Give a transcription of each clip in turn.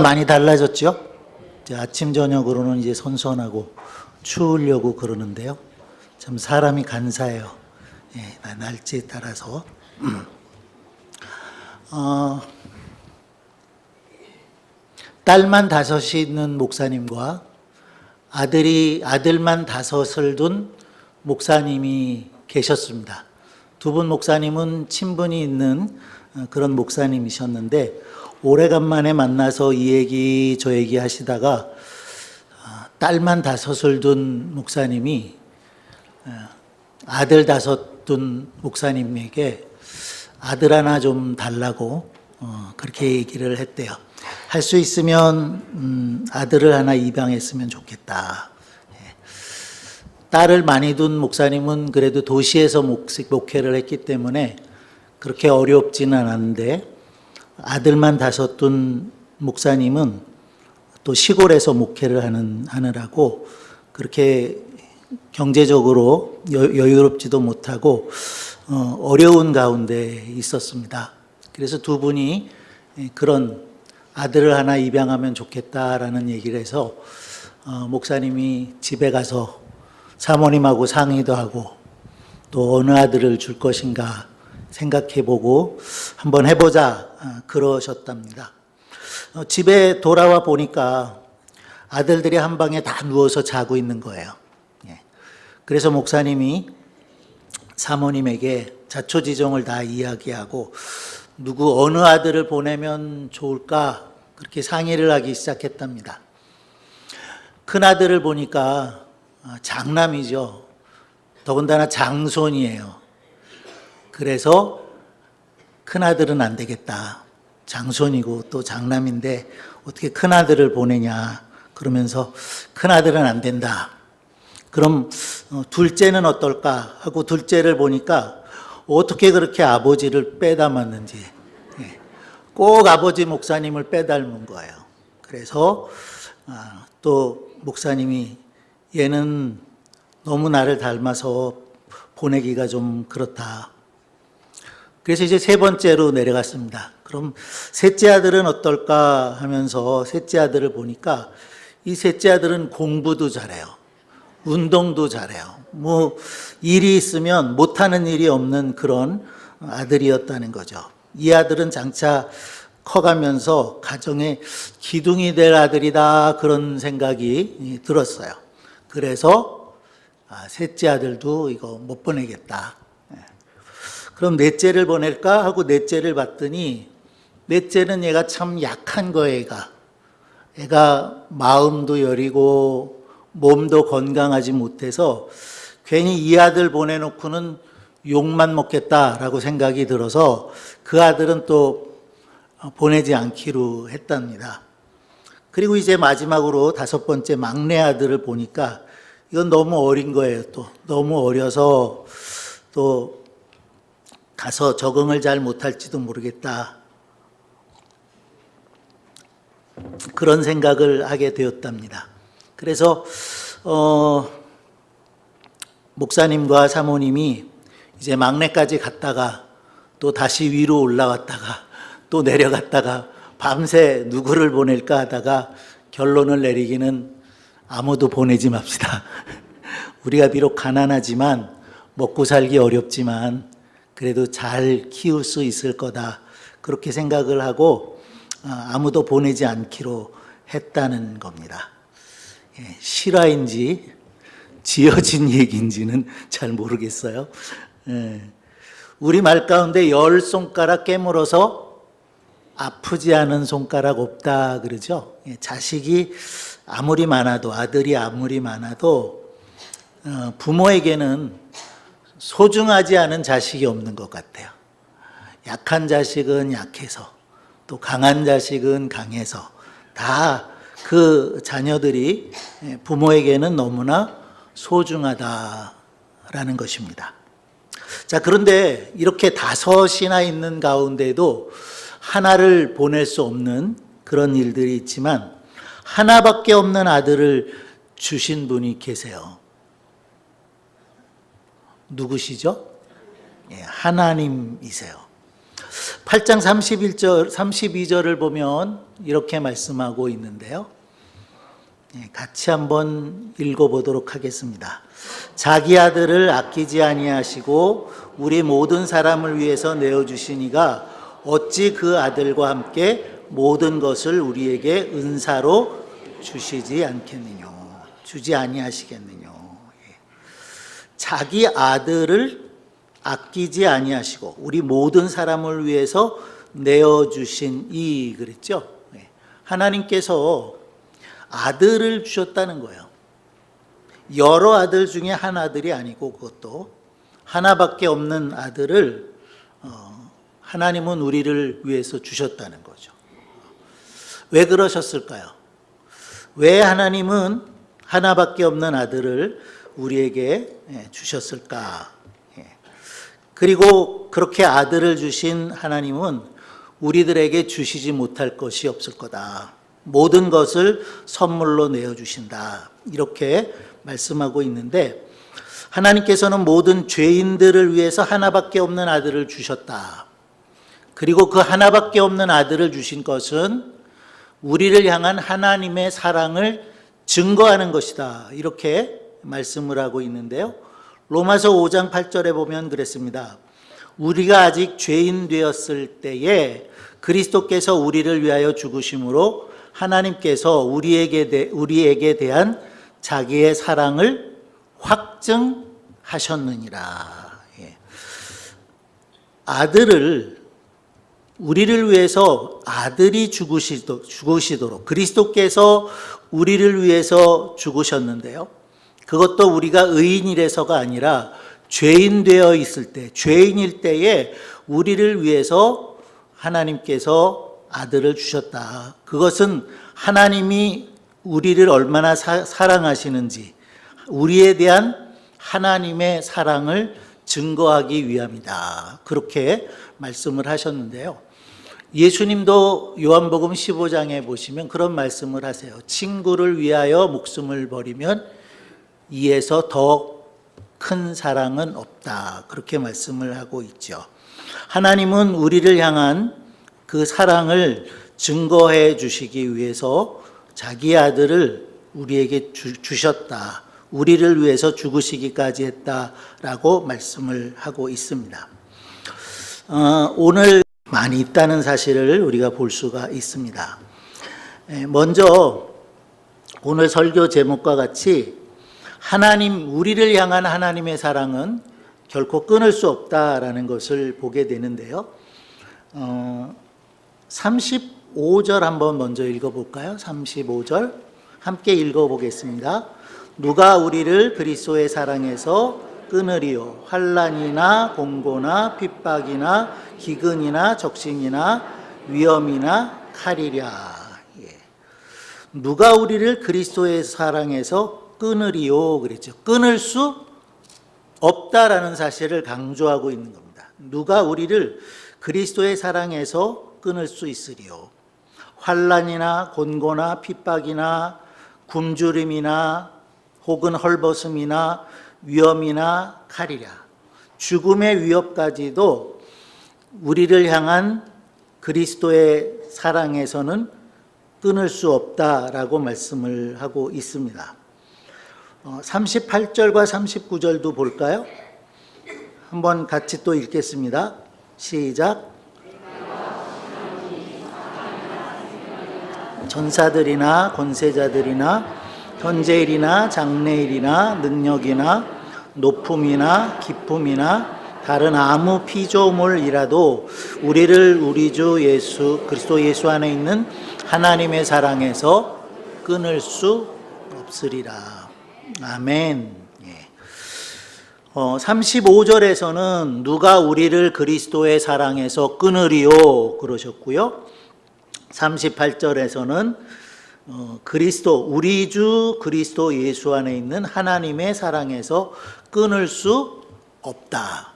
많이 달라졌죠? 이제 아침 저녁으로는 이제 선선하고 추우려고 그러는데요. 참 사람이 간사해요. 예, 날짜에 따라서. 딸만 5이 있는 목사님과 아들만 5을 둔 목사님이 계셨습니다. 두 분 목사님은 친분이 있는 그런 목사님이셨는데, 오래간만에 만나서 이 얘기 저 얘기 하시다가 딸만 5을 둔 목사님이 아들 5 둔 목사님에게 아들 하나 좀 달라고 그렇게 얘기를 했대요. 할 수 있으면 아들을 하나 입양했으면 좋겠다. 딸을 많이 둔 목사님은 그래도 도시에서 목회를 했기 때문에 그렇게 어렵지는 않았는데, 아들만 5 둔 목사님은 또 시골에서 목회를 하느라고 그렇게 경제적으로 여유롭지도 못하고 어려운 가운데 있었습니다. 그래서 두 분이 그런 아들을 하나 입양하면 좋겠다라는 얘기를 해서 목사님이 집에 가서 사모님하고 상의도 하고 또 어느 아들을 줄 것인가 생각해보고 한번 해보자 그러셨답니다. 집에 돌아와 보니까 아들들이 한 방에 다 누워서 자고 있는 거예요. 그래서 목사님이 사모님에게 자초지종을 다 이야기하고 어느 아들을 보내면 좋을까 그렇게 상의를 하기 시작했답니다. 큰 아들을 보니까 장남이죠. 더군다나 장손이에요. 그래서 큰 아들은 안 되겠다. 장손이고 또 장남인데 어떻게 큰 아들을 보내냐 그러면서 큰 아들은 안 된다. 그럼 둘째는 어떨까 하고 둘째를 보니까 어떻게 그렇게 아버지를 빼닮았는지 꼭 아버지 목사님을 빼닮은 거예요. 그래서 또 목사님이 얘는 너무 나를 닮아서 보내기가 좀 그렇다. 그래서 이제 3번째로 내려갔습니다. 그럼 셋째 아들은 어떨까 하면서 셋째 아들을 보니까 이 셋째 아들은 공부도 잘해요. 운동도 잘해요. 일이 있으면 못하는 일이 없는 그런 아들이었다는 거죠. 이 아들은 장차 커가면서 가정의 기둥이 될 아들이다 그런 생각이 들었어요. 그래서 셋째 아들도 이거 못 보내겠다. 그럼 넷째를 보낼까 하고 넷째를 봤더니 넷째는 얘가 참 약한 거예요. 애가 마음도 여리고 몸도 건강하지 못해서 괜히 이 아들 보내놓고는 욕만 먹겠다라고 생각이 들어서 그 아들은 또 보내지 않기로 했답니다. 그리고 이제 마지막으로 5번째 막내 아들을 보니까 이건 너무 어린 거예요. 또 너무 어려서 또 가서 적응을 잘 못할지도 모르겠다. 그런 생각을 하게 되었답니다. 그래서 목사님과 사모님이 이제 막내까지 갔다가 또 다시 위로 올라왔다가 또 내려갔다가 밤새 누구를 보낼까 하다가 결론을 내리기는 아무도 보내지 맙시다. 우리가 비록 가난하지만 먹고 살기 어렵지만 그래도 잘 키울 수 있을 거다. 그렇게 생각을 하고 아무도 보내지 않기로 했다는 겁니다. 실화인지 지어진 얘기인지는 잘 모르겠어요. 우리 말 가운데 10손가락 깨물어서 아프지 않은 손가락 없다 그러죠. 자식이 아무리 많아도 아들이 아무리 많아도 부모에게는 소중하지 않은 자식이 없는 것 같아요. 약한 자식은 약해서 또 강한 자식은 강해서 다 그 자녀들이 부모에게는 너무나 소중하다라는 것입니다. 자, 그런데 이렇게 5이나 있는 가운데도 하나를 보낼 수 없는 그런 일들이 있지만 하나밖에 없는 아들을 주신 분이 계세요. 누구시죠? 하나님이세요. 8장 31절, 32절을 보면 이렇게 말씀하고 있는데요. 같이 한번 읽어보도록 하겠습니다. 자기 아들을 아끼지 아니하시고 우리 모든 사람을 위해서 내어주시니가 어찌 그 아들과 함께 모든 것을 우리에게 은사로 주시지 않겠느냐, 주지 아니하시겠느냐. 자기 아들을 아끼지 아니하시고 우리 모든 사람을 위해서 내어주신 이 그랬죠. 하나님께서 아들을 주셨다는 거예요. 여러 아들 중에 한 아들이 아니고 그것도 하나밖에 없는 아들을 하나님은 우리를 위해서 주셨다는 거죠. 왜 그러셨을까요? 왜 하나님은 하나밖에 없는 아들을 우리에게 주셨을까? 그리고 그렇게 아들을 주신 하나님은 우리들에게 주시지 못할 것이 없을 거다. 모든 것을 선물로 내어주신다. 이렇게 말씀하고 있는데 하나님께서는 모든 죄인들을 위해서 하나밖에 없는 아들을 주셨다. 그리고 그 하나밖에 없는 아들을 주신 것은 우리를 향한 하나님의 사랑을 증거하는 것이다. 이렇게 말씀을 하고 있는데요. 로마서 5장 8절에 보면 그랬습니다. 우리가 아직 죄인 되었을 때에 그리스도께서 우리를 위하여 죽으심으로 하나님께서 우리에게 대한 자기의 사랑을 확증하셨느니라. 아들을 우리를 위해서 아들이 죽으시도록 그리스도께서 우리를 위해서 죽으셨는데요. 그것도 우리가 의인이라서가 아니라 죄인 되어 있을 때, 죄인일 때에 우리를 위해서 하나님께서 아들을 주셨다. 그것은 하나님이 우리를 얼마나 사랑하시는지 우리에 대한 하나님의 사랑을 증거하기 위함이다. 그렇게 말씀을 하셨는데요. 예수님도 요한복음 15장에 보시면 그런 말씀을 하세요. 친구를 위하여 목숨을 버리면 이에서 더 큰 사랑은 없다. 그렇게 말씀을 하고 있죠. 하나님은 우리를 향한 그 사랑을 증거해 주시기 위해서 자기 아들을 우리에게 주셨다. 우리를 위해서 죽으시기까지 했다라고 말씀을 하고 있습니다. 오늘 많이 있다는 사실을 우리가 볼 수가 있습니다. 먼저 오늘 설교 제목과 같이 우리를 향한 하나님의 사랑은 결코 끊을 수 없다라는 것을 보게 되는데요. 35절 한번 먼저 읽어볼까요? 35절 함께 읽어보겠습니다. 누가 우리를 그리스도의 사랑에서 끊으리요? 환난이나 공고나 핍박이나 기근이나 적신이나 위험이나 칼이랴. 누가 우리를 그리스도의 사랑에서 끊으리요? 그랬죠. 끊을 수 없다라는 사실을 강조하고 있는 겁니다. 누가 우리를 그리스도의 사랑에서 끊을 수 있으리요? 환난이나 곤고나 핍박이나 굶주림이나 혹은 헐벗음이나 위험이나 칼이랴. 죽음의 위협까지도 우리를 향한 그리스도의 사랑에서는 끊을 수 없다라고 말씀을 하고 있습니다. 38절과 39절도 볼까요? 한번 같이 또 읽겠습니다. 시작. 전사들이나 권세자들이나 현재일이나 장래일이나 능력이나 높음이나 기쁨이나 다른 아무 피조물이라도 우리를 우리 주 예수 그리스도 예수 안에 있는 하나님의 사랑에서 끊을 수 없으리라. 아멘. 35절에서는 누가 우리를 그리스도의 사랑에서 끊으리요? 그러셨고요. 38절에서는 우리 주 그리스도 예수 안에 있는 하나님의 사랑에서 끊을 수 없다.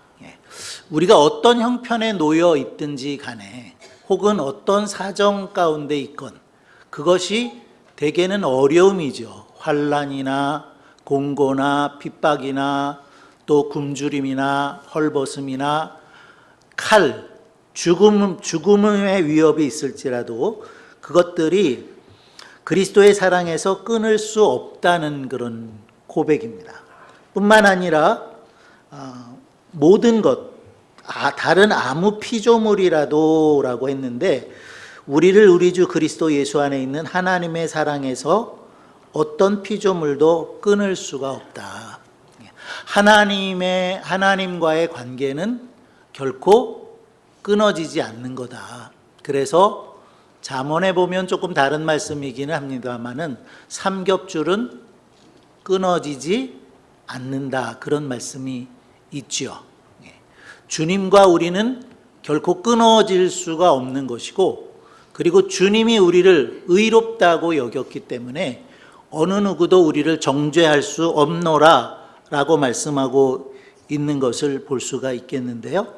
우리가 어떤 형편에 놓여 있든지 간에 혹은 어떤 사정 가운데 있건 그것이 대개는 어려움이죠. 환난이나 공고나 핍박이나 또 굶주림이나 헐벗음이나 칼, 죽음의 위협이 있을지라도 그것들이 그리스도의 사랑에서 끊을 수 없다는 그런 고백입니다. 뿐만 아니라 모든 것, 다른 아무 피조물이라도 라고 했는데 우리를 우리 주 그리스도 예수 안에 있는 하나님의 사랑에서 어떤 피조물도 끊을 수가 없다. 하나님과의 관계는 결코 끊어지지 않는 거다. 그래서 잠언에 보면 조금 다른 말씀이기는 합니다만은 삼겹줄은 끊어지지 않는다. 그런 말씀이 있죠. 주님과 우리는 결코 끊어질 수가 없는 것이고, 그리고 주님이 우리를 의롭다고 여겼기 때문에 어느 누구도 우리를 정죄할 수 없노라 라고 말씀하고 있는 것을 볼 수가 있겠는데요.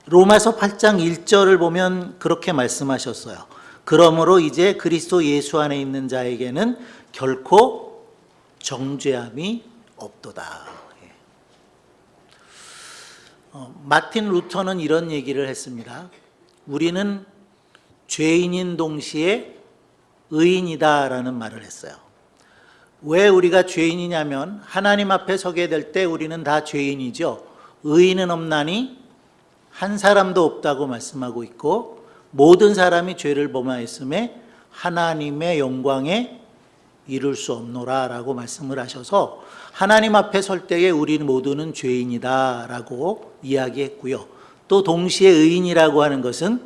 로마서 8장 1절을 보면 그렇게 말씀하셨어요. 그러므로 이제 그리스도 예수 안에 있는 자에게는 결코 정죄함이 없도다. 마틴 루터는 이런 얘기를 했습니다. 우리는 죄인인 동시에 의인이다라는 말을 했어요. 왜 우리가 죄인이냐면 하나님 앞에 서게 될 때 우리는 다 죄인이죠. 의인은 없나니 한 사람도 없다고 말씀하고 있고, 모든 사람이 죄를 범하였음에 하나님의 영광에 이룰 수 없노라 라고 말씀을 하셔서 하나님 앞에 설 때에 우리 모두는 죄인이다 라고 이야기했고요. 또 동시에 의인이라고 하는 것은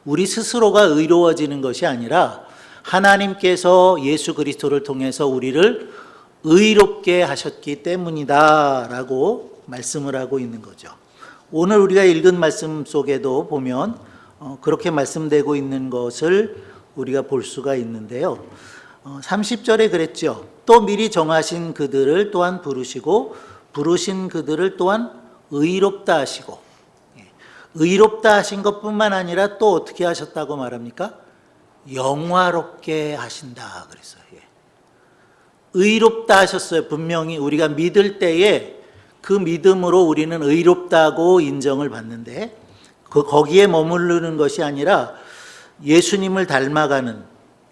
우리 스스로가 의로워지는 것이 아니라 하나님께서 예수 그리스도를 통해서 우리를 의롭게 하셨기 때문이다 라고 말씀을 하고 있는 거죠. 오늘 우리가 읽은 말씀 속에도 보면 그렇게 말씀되고 있는 것을 우리가 볼 수가 있는데요. 30절에 그랬죠. 또 미리 정하신 그들을 또한 부르시고 부르신 그들을 또한 의롭다 하시고, 의롭다 하신 것뿐만 아니라 또 어떻게 하셨다고 말합니까? 영화롭게 하신다 그랬어요. 의롭다 하셨어요. 분명히 우리가 믿을 때에 그 믿음으로 우리는 의롭다고 인정을 받는데, 거기에 머무르는 것이 아니라 예수님을 닮아가는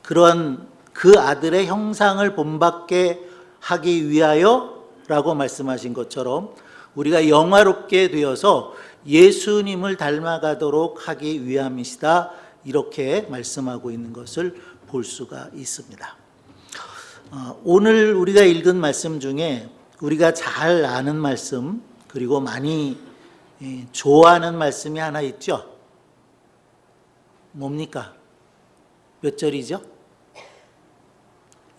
그런 그 아들의 형상을 본받게 하기 위하여 라고 말씀하신 것처럼 우리가 영화롭게 되어서 예수님을 닮아가도록 하기 위함이시다, 이렇게 말씀하고 있는 것을 볼 수가 있습니다. 오늘 우리가 읽은 말씀 중에 우리가 잘 아는 말씀, 그리고 많이 좋아하는 말씀이 하나 있죠. 뭡니까? 몇 절이죠?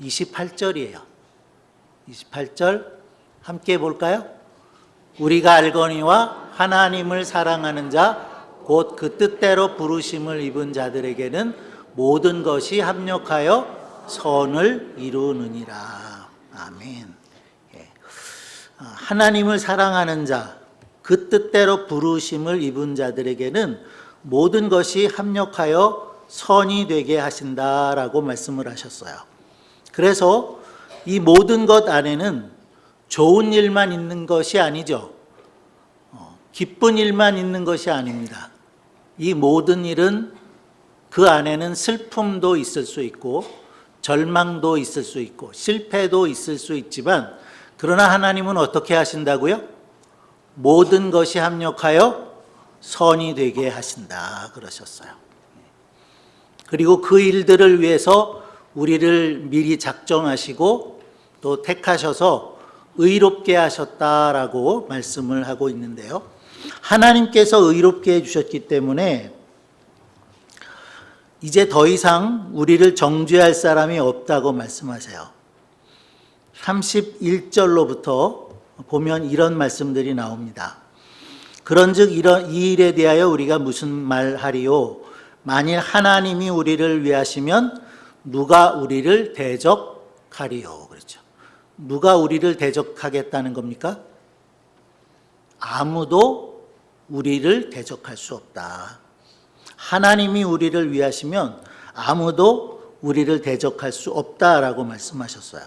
28절이에요. 28절 함께 볼까요? 우리가 알거니와 하나님을 사랑하는 자 곧 그 뜻대로 부르심을 입은 자들에게는 모든 것이 합력하여 선을 이루느니라. 아멘. 하나님을 사랑하는 자, 그 뜻대로 부르심을 입은 자들에게는 모든 것이 합력하여 선이 되게 하신다라고 말씀을 하셨어요. 그래서 이 모든 것 안에는 좋은 일만 있는 것이 아니죠. 기쁜 일만 있는 것이 아닙니다. 이 모든 일은 그 안에는 슬픔도 있을 수 있고 절망도 있을 수 있고 실패도 있을 수 있지만, 그러나 하나님은 어떻게 하신다고요? 모든 것이 합력하여 선이 되게 하신다 그러셨어요. 그리고 그 일들을 위해서 우리를 미리 작정하시고 또 택하셔서 의롭게 하셨다라고 말씀을 하고 있는데요. 하나님께서 의롭게 해주셨기 때문에 이제 더 이상 우리를 정죄할 사람이 없다고 말씀하세요. 31절로부터 보면 이런 말씀들이 나옵니다. 그런즉 이 일에 대하여 우리가 무슨 말하리요? 만일 하나님이 우리를 위하시면 누가 우리를 대적하리요? 그렇죠. 누가 우리를 대적하겠다는 겁니까? 아무도 우리를 대적할 수 없다. 하나님이 우리를 위하시면 아무도 우리를 대적할 수 없다라고 말씀하셨어요.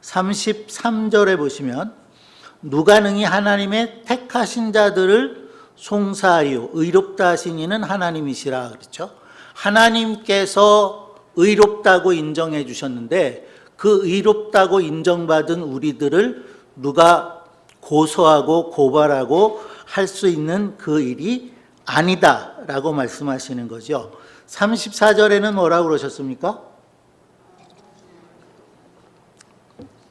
33절에 보시면 누가 능히 하나님의 택하신 자들을 송사하리요. 의롭다 하신 이는 하나님이시라 그랬죠. 하나님께서 의롭다고 인정해 주셨는데 그 의롭다고 인정받은 우리들을 누가 고소하고 고발하고 할 수 있는 그 일이 아니다라고 말씀하시는 거죠. 34절에는 뭐라고 그러셨습니까?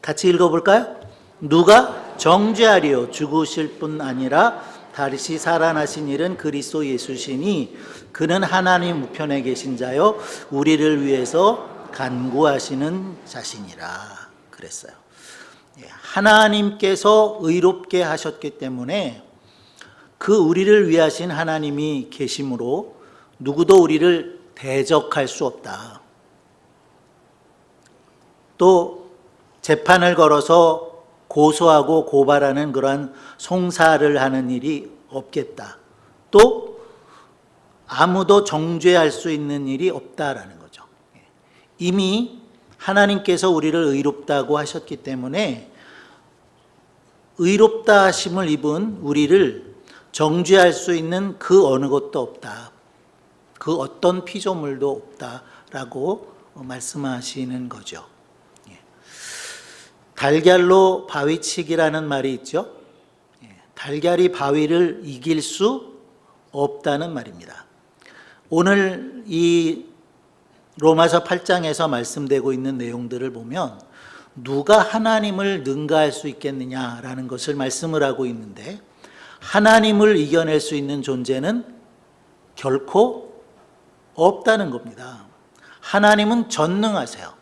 같이 읽어볼까요? 누가 정죄하리요. 죽으실 뿐 아니라 다시 살아나신 일은 그리스도 예수시니 그는 하나님 우편에 계신 자요 우리를 위해서 간구하시는 자신이라 그랬어요. 하나님께서 의롭게 하셨기 때문에 그 우리를 위하신 하나님이 계심으로 누구도 우리를 대적할 수 없다. 또 재판을 걸어서 고소하고 고발하는 그러한 송사를 하는 일이 없겠다. 또 아무도 정죄할 수 있는 일이 없다라는 거죠. 이미 하나님께서 우리를 의롭다고 하셨기 때문에 의롭다 하심을 입은 우리를 정죄할 수 있는 그 어느 것도 없다. 그 어떤 피조물도 없다라고 말씀하시는 거죠. 달걀로 바위치기라는 말이 있죠. 달걀이 바위를 이길 수 없다는 말입니다. 오늘 이 로마서 8장에서 말씀되고 있는 내용들을 보면 누가 하나님을 능가할 수 있겠느냐라는 것을 말씀을 하고 있는데 하나님을 이겨낼 수 있는 존재는 결코 없다는 겁니다. 하나님은 전능하세요.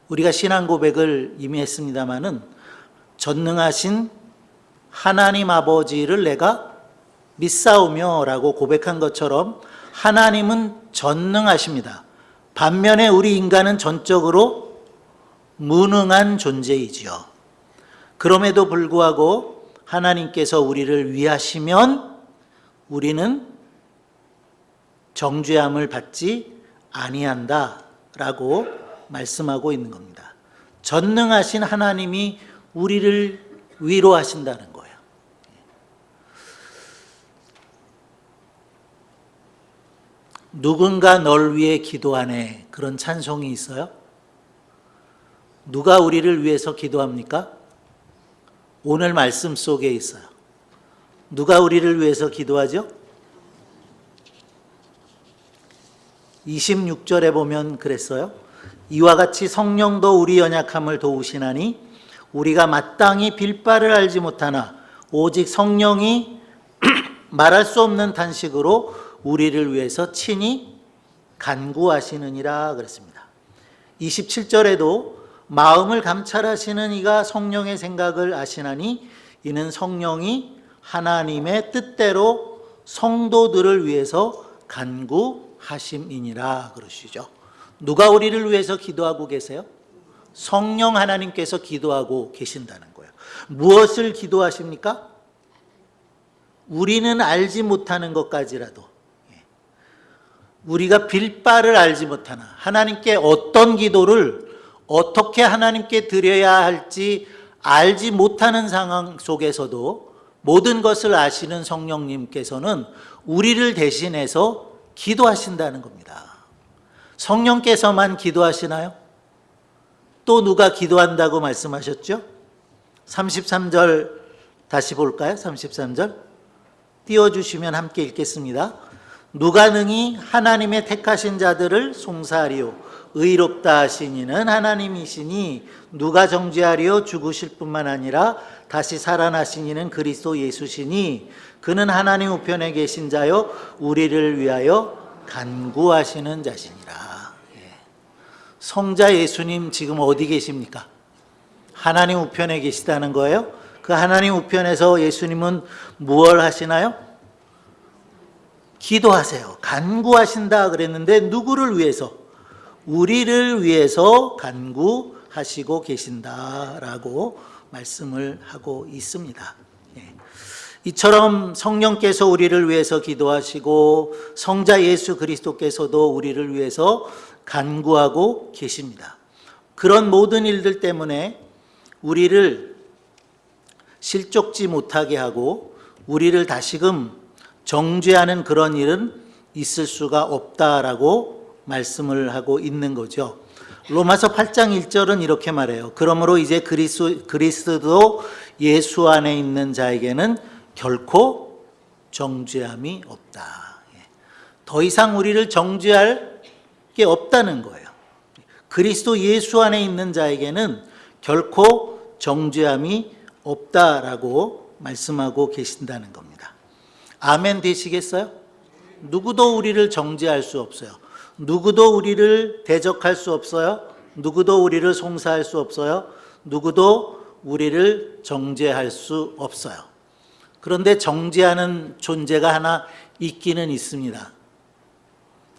우리가 신앙 고백을 이미 했습니다마는 전능하신 하나님 아버지를 내가 믿사오며 라고 고백한 것처럼 하나님은 전능하십니다. 반면에 우리 인간은 전적으로 무능한 존재이지요. 그럼에도 불구하고 하나님께서 우리를 위하시면 우리는 정죄함을 받지 아니한다라고 말씀하고 있는 겁니다. 전능하신 하나님이 우리를 위로하신다는 거예요. 누군가 널 위해 기도하네 그런 찬송이 있어요. 누가 우리를 위해서 기도합니까? 오늘 말씀 속에 있어요. 누가 우리를 위해서 기도하죠? 26절에 보면 그랬어요. 이와 같이 성령도 우리 연약함을 도우시나니 우리가 마땅히 빌 바를 알지 못하나 오직 성령이 말할 수 없는 탄식으로 우리를 위해서 친히 간구하시느니라 그랬습니다. 27절에도 마음을 감찰하시는 이가 성령의 생각을 아시나니 이는 성령이 하나님의 뜻대로 성도들을 위해서 간구하심이니라 그러시죠. 누가 우리를 위해서 기도하고 계세요? 성령 하나님께서 기도하고 계신다는 거예요. 무엇을 기도하십니까? 우리는 알지 못하는 것까지라도 우리가 빌 바를 알지 못하나 하나님께 어떤 기도를 어떻게 하나님께 드려야 할지 알지 못하는 상황 속에서도 모든 것을 아시는 성령님께서는 우리를 대신해서 기도하신다는 겁니다. 성령께서만 기도하시나요? 또 누가 기도한다고 말씀하셨죠? 33절 다시 볼까요? 33절 띄워주시면 함께 읽겠습니다. 누가 능히 하나님의 택하신 자들을 송사하리요 의롭다 하신 이는 하나님이시니 누가 정죄하리요 죽으실 뿐만 아니라 다시 살아나신 이는 그리스도 예수시니 그는 하나님 우편에 계신 자요 우리를 위하여 간구하시는 자시니라. 성자 예수님 지금 어디 계십니까? 하나님 우편에 계시다는 거예요. 그 하나님 우편에서 예수님은 무엇을 하시나요? 기도하세요. 간구하신다 그랬는데 누구를 위해서? 우리를 위해서 간구하시고 계신다라고 말씀을 하고 있습니다. 이처럼 성령께서 우리를 위해서 기도하시고 성자 예수 그리스도께서도 우리를 위해서 간구하고 계십니다. 그런 모든 일들 때문에 우리를 실족지 못하게 하고 우리를 다시금 정죄하는 그런 일은 있을 수가 없다라고 말씀을 하고 있는 거죠. 로마서 8장 1절은 이렇게 말해요. 그러므로 이제 그리스도 예수 안에 있는 자에게는 결코 정죄함이 없다. 더 이상 우리를 정죄할 게 없다는 거예요. 그리스도 예수 안에 있는 자에게는 결코 정죄함이 없다라고 말씀하고 계신다는 겁니다. 아멘 되시겠어요? 누구도 우리를 정죄할 수 없어요. 누구도 우리를 대적할 수 없어요. 누구도 우리를 송사할 수 없어요. 누구도 우리를 정죄할 수 없어요. 그런데 정죄하는 존재가 하나 있기는 있습니다.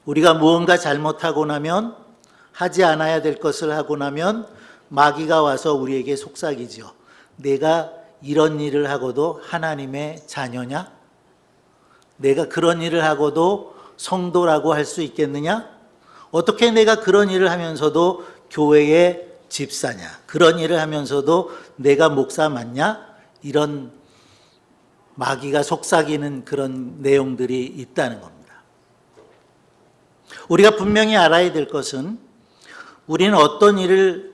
우리가 무언가 잘못하고 나면, 하지 않아야 될 것을 하고 나면 마귀가 와서 우리에게 속삭이죠. 내가 이런 일을 하고도 하나님의 자녀냐? 내가 그런 일을 하고도 성도라고 할 수 있겠느냐? 어떻게 내가 그런 일을 하면서도 교회의 집사냐? 그런 일을 하면서도 내가 목사 맞냐? 이런 마귀가 속삭이는 그런 내용들이 있다는 겁니다. 우리가 분명히 알아야 될 것은 우리는 어떤 일을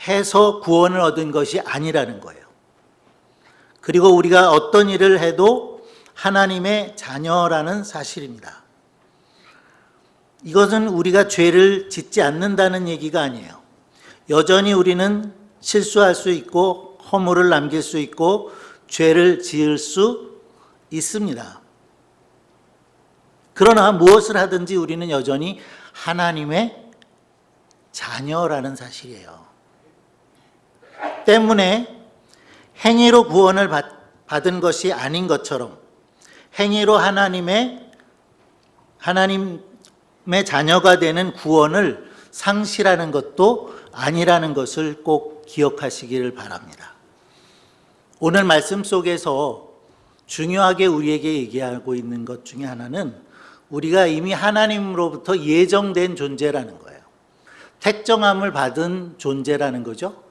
해서 구원을 얻은 것이 아니라는 거예요. 그리고 우리가 어떤 일을 해도 하나님의 자녀라는 사실입니다. 이것은 우리가 죄를 짓지 않는다는 얘기가 아니에요. 여전히 우리는 실수할 수 있고 허물을 남길 수 있고 죄를 지을 수 있습니다. 그러나 무엇을 하든지 우리는 여전히 하나님의 자녀라는 사실이에요. 때문에 행위로 구원을 받은 것이 아닌 것처럼 행위로 하나님의 자녀가 되는 구원을 상실하는 것도 아니라는 것을 꼭 기억하시기를 바랍니다. 오늘 말씀 속에서 중요하게 우리에게 얘기하고 있는 것 중에 하나는 우리가 이미 하나님으로부터 예정된 존재라는 거예요. 택정함을 받은 존재라는 거죠.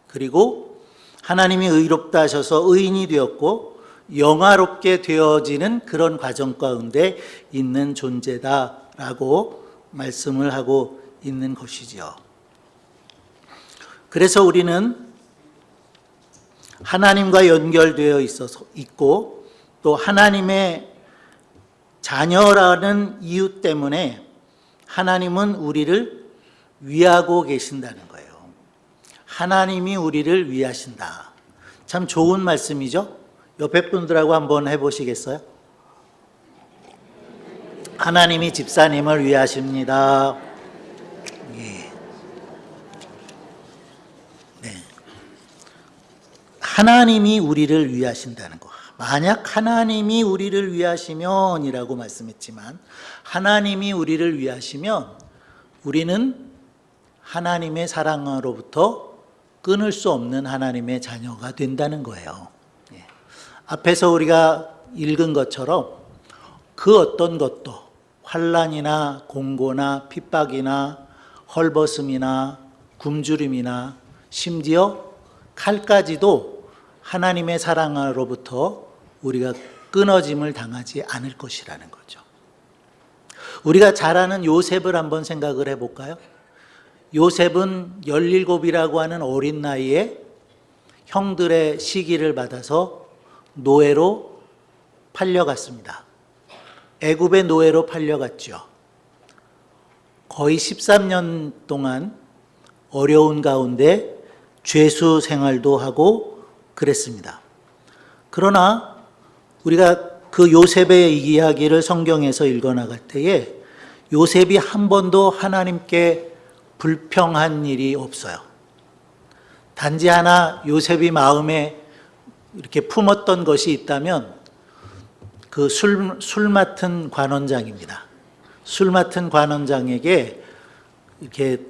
그리고 하나님이 의롭다 하셔서 의인이 되었고 영화롭게 되어지는 그런 과정 가운데 있는 존재다라고 말씀을 하고 있는 것이지요. 그래서 우리는 하나님과 연결되어 있고 또 하나님의 자녀라는 이유 때문에 하나님은 우리를 위하고 계신다는 거예요. 하나님이 우리를 위하신다. 참 좋은 말씀이죠? 옆에 분들하고 한번 해보시겠어요? 하나님이 집사님을 위하십니다. 예. 네. 하나님이 우리를 위하신다는 거. 만약 하나님이 우리를 위하시면이라고 말씀했지만 하나님이 우리를 위하시면 우리는 하나님의 사랑으로부터 끊을 수 없는 하나님의 자녀가 된다는 거예요. 앞에서 우리가 읽은 것처럼 그 어떤 것도 환난이나 공고나 핍박이나 헐벗음이나 굶주림이나 심지어 칼까지도 하나님의 사랑으로부터 우리가 끊어짐을 당하지 않을 것이라는 거죠. 우리가 잘 아는 요셉을 한번 생각을 해볼까요? 요셉은 17이라고 하는 어린 나이에 형들의 시기를 받아서 노예로 팔려갔습니다. 애굽의 노예로 팔려갔죠. 거의 13년 동안 어려운 가운데 죄수 생활도 하고 그랬습니다. 그러나 우리가 그 요셉의 이야기를 성경에서 읽어나갈 때에 요셉이 한 번도 하나님께 불평한 일이 없어요. 단지 하나 요셉이 마음에 이렇게 품었던 것이 있다면 그 술 맡은 관원장입니다. 술 맡은 관원장에게 이렇게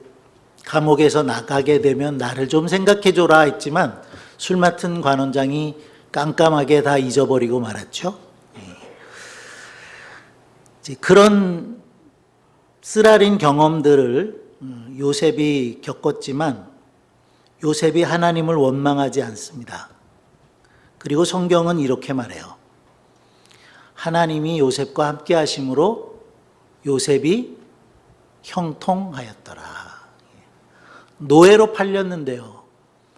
감옥에서 나가게 되면 나를 좀 생각해 줘라 했지만 술 맡은 관원장이 깜깜하게 다 잊어버리고 말았죠. 그런 쓰라린 경험들을 요셉이 겪었지만 요셉이 하나님을 원망하지 않습니다. 그리고 성경은 이렇게 말해요. 하나님이 요셉과 함께 하심으로 요셉이 형통하였더라. 노예로 팔렸는데요.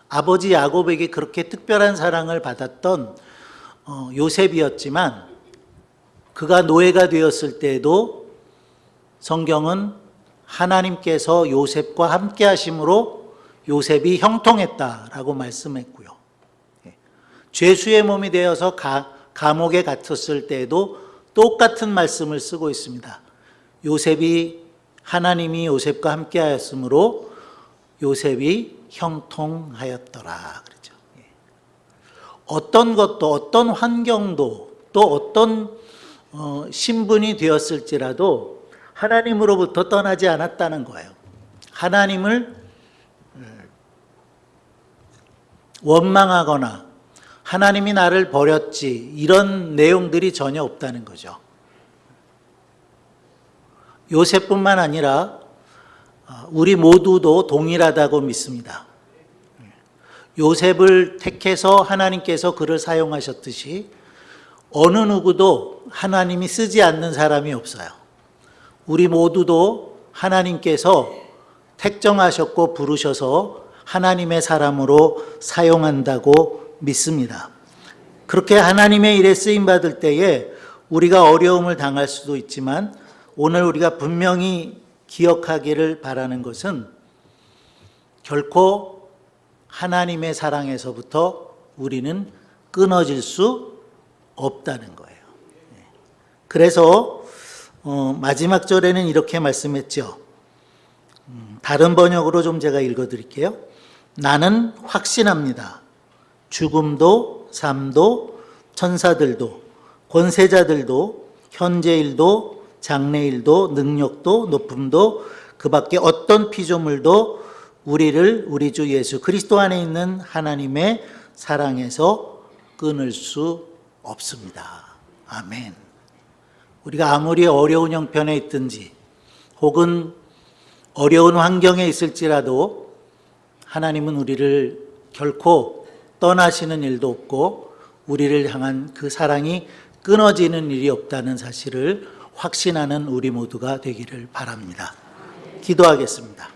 아버지 야곱에게 그렇게 특별한 사랑을 받았던 요셉이었지만 그가 노예가 되었을 때에도 성경은 하나님께서 요셉과 함께 하심으로 요셉이 형통했다라고 말씀했고요. 죄수의 몸이 되어서 감옥에 갇혔을 때에도 똑같은 말씀을 쓰고 있습니다. 하나님이 요셉과 함께 하였으므로 요셉이 형통하였더라. 그렇죠. 어떤 것도, 어떤 환경도, 또 어떤 신분이 되었을지라도 하나님으로부터 떠나지 않았다는 거예요. 하나님을 원망하거나 하나님이 나를 버렸지 이런 내용들이 전혀 없다는 거죠. 요셉뿐만 아니라 우리 모두도 동일하다고 믿습니다. 요셉을 택해서 하나님께서 그를 사용하셨듯이 어느 누구도 하나님이 쓰지 않는 사람이 없어요. 우리 모두도 하나님께서 택정하셨고 부르셔서 하나님의 사람으로 사용한다고 믿습니다. 그렇게 하나님의 일에 쓰임받을 때에 우리가 어려움을 당할 수도 있지만 오늘 우리가 분명히 기억하기를 바라는 것은 결코 하나님의 사랑에서부터 우리는 끊어질 수 없다는 거예요. 그래서 마지막 절에는 이렇게 말씀했죠. 다른 번역으로 좀 제가 읽어드릴게요. 나는 확신합니다. 죽음도 삶도 천사들도 권세자들도 현재일도 장래일도 능력도 높음도 그 밖에 어떤 피조물도 우리를 우리 주 예수 그리스도 안에 있는 하나님의 사랑에서 끊을 수 없습니다. 아멘. 우리가 아무리 어려운 형편에 있든지 혹은 어려운 환경에 있을지라도 하나님은 우리를 결코 떠나시는 일도 없고 우리를 향한 그 사랑이 끊어지는 일이 없다는 사실을 확신하는 우리 모두가 되기를 바랍니다. 기도하겠습니다.